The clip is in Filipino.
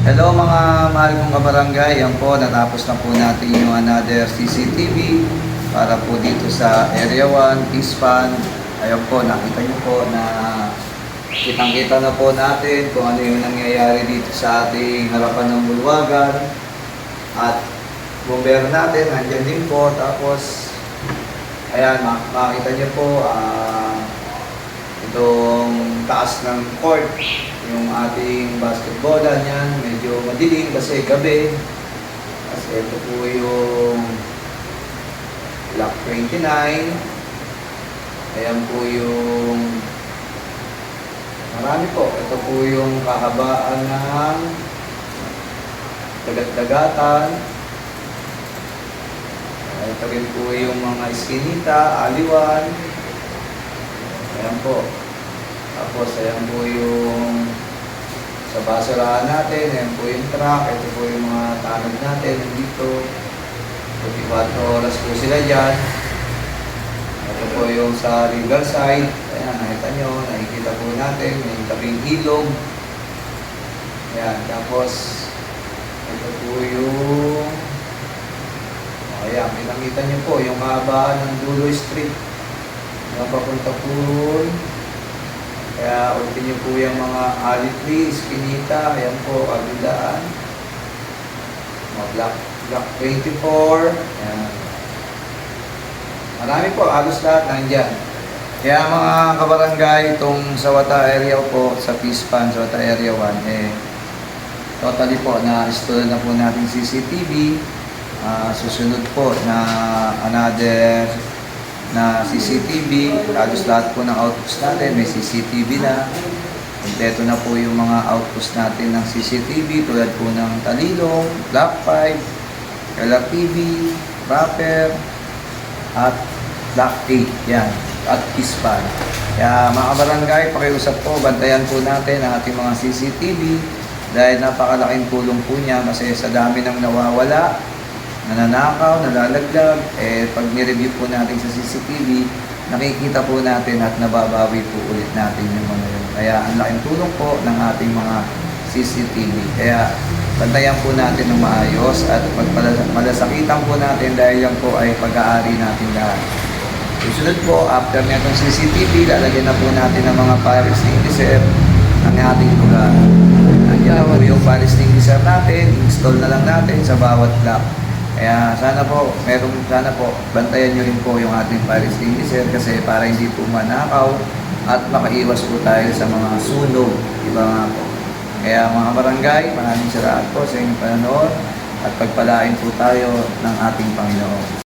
Hello mga mahal kong kabarangay, yan po, natapos na po natin yung another CCTV para po dito sa Area 1, Pispan. Ayun po, nakita nyo po na kitang-kita na po natin kung ano yung nangyayari dito sa ating harapan ng bulwagan. At bumbero natin, nandyan din po. Tapos, ayan, makikita nyo po, itong taas ng court, yung ating basketballan yan, medyo madilim kasi gabi. Kasi ito po yung Block 29. Ayan po yung marami po. Ito po yung kahabaan ng dagat-dagatan. Ito rin po yung mga iskinita, aliwan. Ayan po. Tapos ayan po yung sa basurahan natin, ayan po yung truck, ito po yung mga tanod natin nandito. 24 oras po sila dyan. Ito po yung sa legal side. Ayan, nakita nyo, nakikita po natin, yung tabing ilog. Ayan, tapos ito po yung ayan, pinakita nyo po yung kahabaan ng Dulo Street. Napapunta po ron. Kaya ultin nyo po yung mga olive tree, iskinita, ayan po, kabilaan. Mga block 24. Ayan. Marami po, halos lahat nandyan. Kaya mga kabarangay, itong Sawata area po, sa Pispan, Sawata area 1, totally po na-install na po natin CCTV. Susunod po na another na CCTV, halos lahat po ng outpost natin may CCTV na. Kompleto na po yung mga outpost natin ng CCTV tulad po ng Talilong, Block 5, LRTV, Rapper, at Block 8, yan, at Pispan. Kaya mga kabarangay, pakiusap po, bantayan po natin ang ating mga CCTV dahil napakalaking tulong po niya kasi sa dami ng nawawala, nananakaw, nalalaglag, pag nireview po natin sa CCTV, nakikita po natin at nababawi po ulit natin yung mga yun. Kaya ang laking tulong po ng ating mga CCTV. Kaya bantayan po natin ng maayos at magpalasakitan po natin dahil yan po ay pag-aari natin lahat. Susunod po, after netong CCTV, lalagyan na po natin ng mga fire extinguisher ng ating lugar. Nandiyan na po yung fire extinguisher natin, install na lang natin sa bawat block. Kaya sana po, bantayan nyo rin po yung ating fire extinguisher kasi para hindi po manakaw at makaiwas po tayo sa mga sunog. Iba nga po. Kaya mga barangay, maraming salamat po sa inyong panonood at pagpalain po tayo ng ating Panginoon.